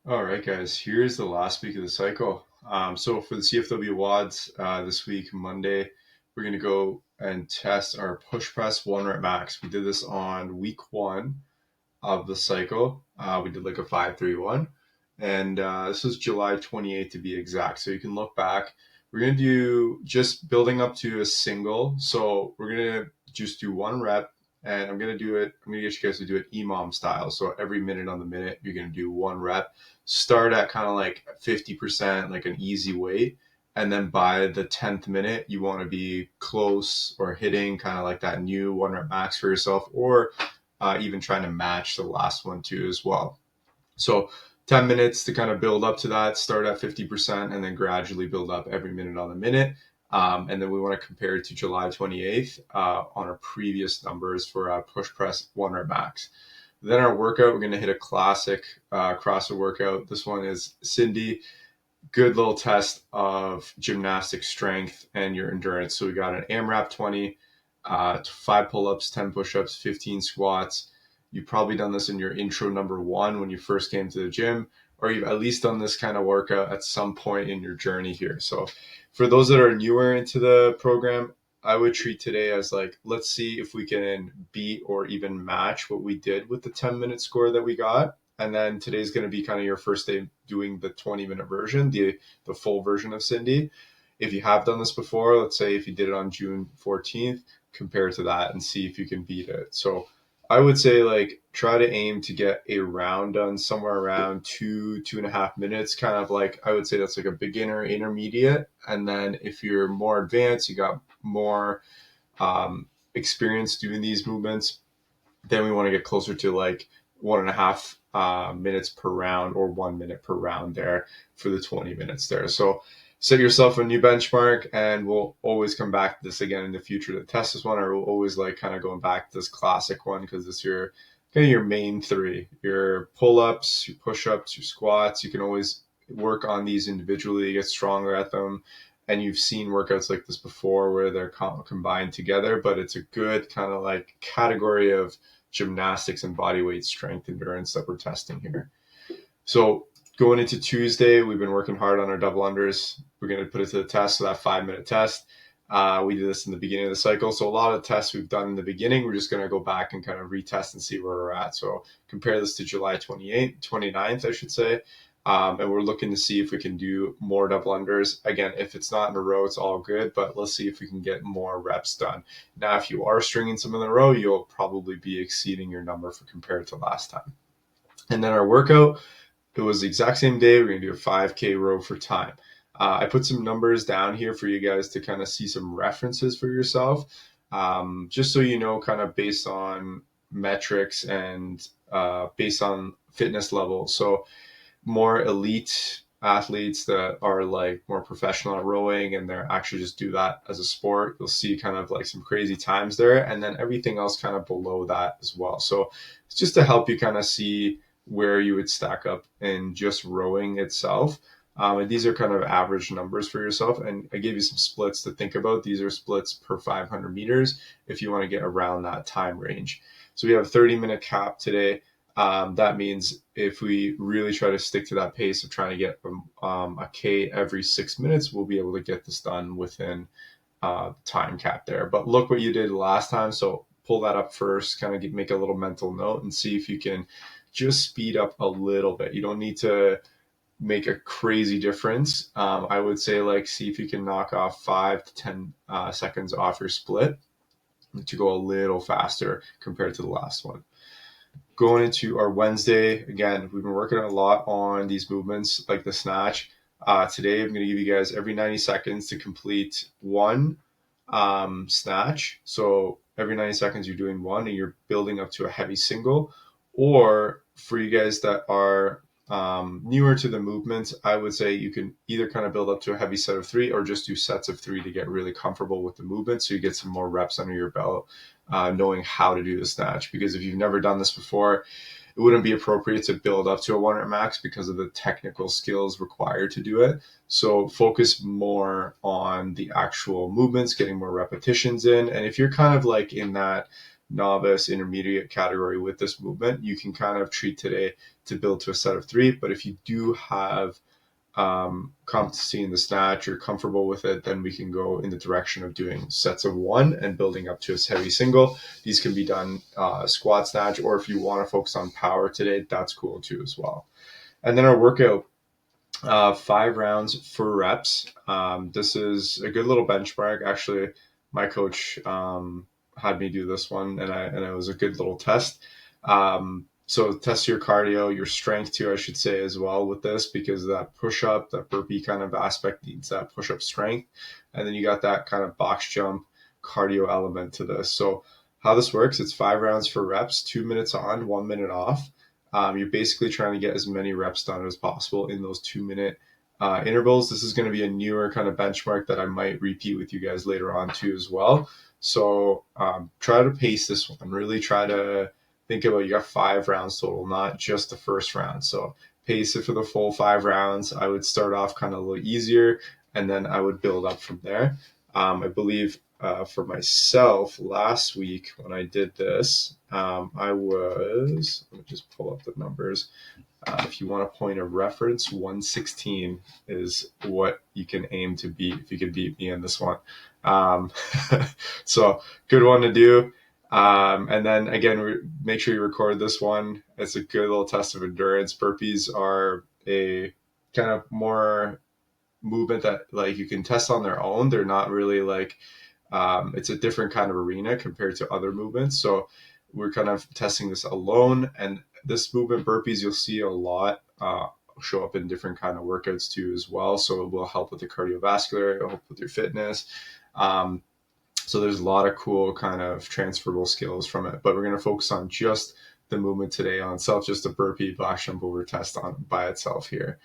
All right, guys, here's the last week of the cycle. So for the CFW WODs this week, Monday, we're going to go and test our push press 1 rep max. We did this on week 1 of the cycle. We did like a 5-3-1. And this was July 28th to be exact. So you can look back. We're going to do just building up to a single. So we're going to just do 1 rep. And I'm going to do it. I'm going to get you guys to do it EMOM style. So every minute on the minute, you're going to do 1 rep. Start at kind of like 50%, like an easy weight. And then by the 10th minute, you want to be close or hitting kind of like that new 1 rep max for yourself, or even trying to match the last one too as well. So 10 minutes to kind of build up to that, start at 50%, and then gradually build up every minute on the minute. And then we want to compare it to July 28th on our previous numbers for push press 1 rep max. Then our workout, we're going to hit a classic CrossFit workout. This one is Cindy. Good little test of gymnastic strength and your endurance. So we got an AMRAP 20, 5 pull-ups, 10 push-ups, 15 squats. You've probably done this in your intro number 1 when you first came to the gym, or you've at least done this kind of workout at some point in your journey here. So for those that are newer into the program, I would treat today as like, let's see if we can beat or even match what we did with the 10-minute score that we got. And then today's going to be kind of your first day doing the 20-minute version, the full version of Cindy. If you have done this before, let's say if you did it on June 14th, compare to that and see if you can beat it. So I would say like try to aim to get a round done somewhere around 2.5 minutes, kind of like I would say that's like a beginner intermediate. And then if you're more advanced, you got more experience doing these movements, then we want to get closer to like 1.5 minutes per round, or 1 minute per round there for the 20 minutes there. So set yourself a new benchmark, and we'll always come back to this again in the future to test this one, or we'll always like kind of going back to this classic one because it's your kind of your main three: your pull-ups, your push-ups, your squats. You can always work on these individually, get stronger at them. And you've seen workouts like this before where they're combined together, but it's a good kind of like category of gymnastics and body weight strength endurance that we're testing here. So going into Tuesday, we've been working hard on our double unders. We're going to put it to the test. So that 5-minute test, we did this in the beginning of the cycle. So a lot of tests we've done in the beginning, we're just going to go back and kind of retest and see where we're at. So compare this to July 29th, I should say. And we're looking to see if we can do more double unders. Again, if it's not in a row, it's all good, but let's see if we can get more reps done. Now, if you are stringing some in a row, you'll probably be exceeding your number for compared to last time. And then our workout, it was the exact same day. We're going to do a 5K row for time. I put some numbers down here for you guys to kind of see some references for yourself, just so you know, kind of based on metrics and based on fitness level. So more elite athletes that are like more professional at rowing and they're actually just do that as a sport, you'll see kind of like some crazy times there, and then everything else kind of below that as well. So it's just to help you kind of see where you would stack up in just rowing itself. And these are kind of average numbers for yourself. And I gave you some splits to think about. These are splits per 500 meters if you want to get around that time range. So we have a 30-minute cap today. That means if we really try to stick to that pace of trying to get a K every 6 minutes, we'll be able to get this done within time cap there. But look what you did last time. So pull that up first, kind of make a little mental note and see if you can just speed up a little bit. You don't need to make a crazy difference. I would say like see if you can knock off 5 to 10 seconds off your split to go a little faster compared to the last one. Going into our Wednesday, again, we've been working a lot on these movements like the snatch. Today, I'm going to give you guys every 90 seconds to complete one snatch. So every 90 seconds, you're doing one and you're building up to a heavy single. Or for you guys that are newer to the movement, I would say you can either kind of build up to a heavy set of 3 or just do sets of 3 to get really comfortable with the movement so you get some more reps under your belt, knowing how to do the snatch. Because if you've never done this before, it wouldn't be appropriate to build up to a 1 rep max because of the technical skills required to do it. So focus more on the actual movements, getting more repetitions in. And if you're kind of like in that novice, intermediate category with this movement, you can kind of treat today to build to a set of 3. But if you do have competency in the snatch, you're comfortable with it, then we can go in the direction of doing sets of 1 and building up to a heavy single. These can be done squat snatch, or if you want to focus on power today, that's cool too as well. And then our workout, 5 rounds for reps. This is a good little benchmark. Actually, my coach had me do this one, and it was a good little test. So test your cardio, your strength too, I should say, as well with this, because that push-up, that burpee kind of aspect needs that push-up strength. And then you got that kind of box jump cardio element to this. So how this works, it's 5 rounds for reps, 2 minutes on, 1 minute off. You're basically trying to get as many reps done as possible in those 2-minute intervals. This is going to be a newer kind of benchmark that I might repeat with you guys later on too as well. So try to pace this one. Really try to think about, you got 5 rounds total, not just the first round. So pace it for the full 5 rounds. I would start off kind of a little easier, and then I would build up from there. I believe for myself last week when I did this, I was, let me just pull up the numbers. If you want a point of reference, 116 is what you can aim to beat if you can beat me in this one. So good one to do. And then again, make sure you record this one. It's a good little test of endurance. Burpees are a kind of more movement that like you can test on their own. They're not really like, it's a different kind of arena compared to other movements. So we're kind of testing this alone. And this movement, burpees, you'll see a lot show up in different kind of workouts too as well. So it will help with the cardiovascular, it'll help with your fitness. So there's a lot of cool kind of transferable skills from it, but we're going to focus on just the movement today on itself, just a burpee box jump over test on by itself here.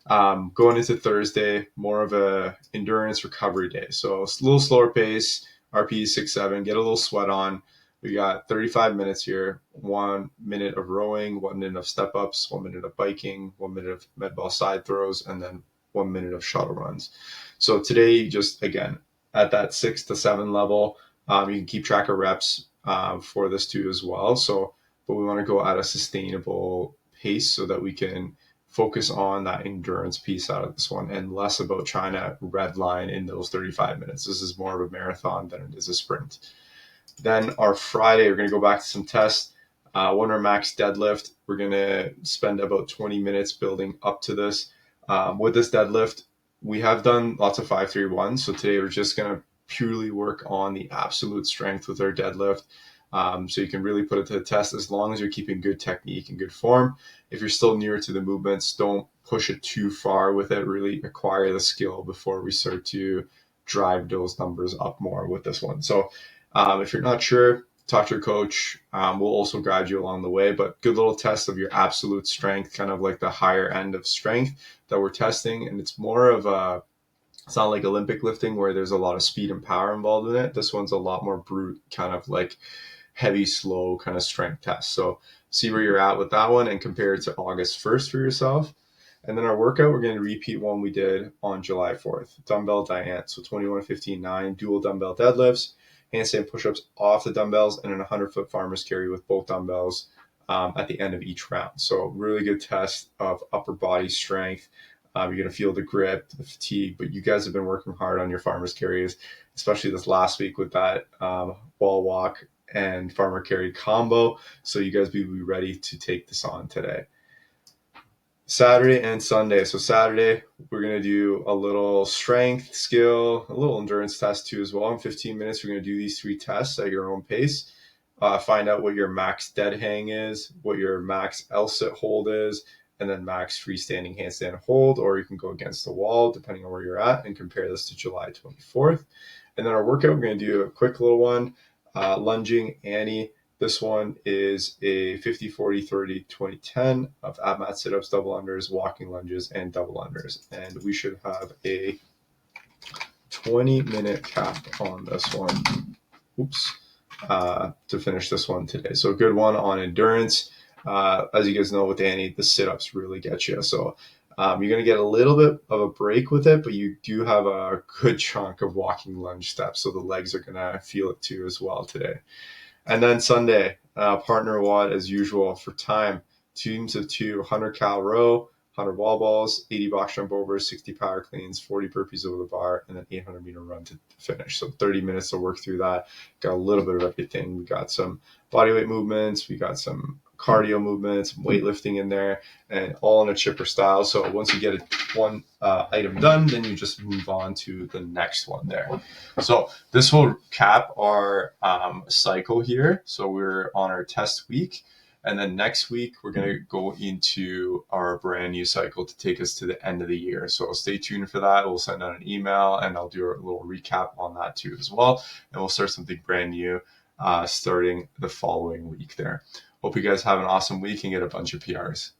Going into Thursday, more of a endurance recovery day. So a little slower pace, RPE 6-7, get a little sweat on. We got 35 minutes here, 1 minute of rowing, 1 minute of step ups, 1 minute of biking, 1 minute of med ball side throws, and then 1 minute of shuttle runs. So today, just again, at that 6 to 7 level, you can keep track of reps for this too as well. So, but we want to go at a sustainable pace so that we can focus on that endurance piece out of this one and less about trying to red line in those 35 minutes. This is more of a marathon than it is a sprint. Then our Friday, we're going to go back to some tests. One our max deadlift. We're going to spend about 20 minutes building up to this. With this deadlift, we have done lots of 5-3-1. So today we're just going to purely work on the absolute strength with our deadlift. So you can really put it to the test as long as you're keeping good technique and good form. If you're still newer to the movements, don't push it too far with it. Really acquire the skill before we start to drive those numbers up more with this one. So if you're not sure, talk to your coach. We'll also guide you along the way, but good little test of your absolute strength, kind of like the higher end of strength that we're testing. And it's more of a, it's not like Olympic lifting where there's a lot of speed and power involved in it. This one's a lot more brute, kind of like heavy, slow kind of strength test. So see where you're at with that one and compare it to August 1st for yourself. And then our workout, we're going to repeat one we did on July 4th, dumbbell diant. So 21, 15, 9, dual dumbbell deadlifts, handstand push-ups off the dumbbells, and an 100-foot farmer's carry with both dumbbells at the end of each round. So really good test of upper body strength. You're going to feel the grip, the fatigue, but you guys have been working hard on your farmer's carries, especially this last week with that wall walk and farmer carry combo. So you guys be ready to take this on today. Saturday and Sunday. So Saturday, we're going to do a little strength, skill, a little endurance test too as well. In 15 minutes, we're going to do these 3 tests at your own pace. Find out what your max dead hang is, what your max L-sit hold is, and then max freestanding handstand hold, or you can go against the wall depending on where you're at and compare this to July 24th. And then our workout, we're going to do a quick little one, lunging Annie. This one is a 50, 40, 30, 20, 10 of ab mat sit-ups, double unders, walking lunges, and double unders. And we should have a 20-minute cap on this one. To finish this one today. So a good one on endurance. As you guys know with Annie, the sit-ups really get you. So you're going to get a little bit of a break with it, but you do have a good chunk of walking lunge steps. So the legs are going to feel it too as well today. And then Sunday, partner WOD as usual for time. Teams of 2, 100 cal row, 100 wall balls, 80 box jump overs, 60 power cleans, 40 burpees over the bar, and then 800-meter run to finish. So 30 minutes to work through that. Got a little bit of everything. We got some bodyweight movements. We got some cardio movements, some weightlifting in there, and all in a chipper style. So once you get one item done, then you just move on to the next one there. So this will cap our cycle here. So we're on our test week. And then next week, we're going to go into our brand new cycle to take us to the end of the year. So stay tuned for that. We'll send out an email and I'll do a little recap on that too as well. And we'll start something brand new starting the following week there. Hope you guys have an awesome week and get a bunch of PRs.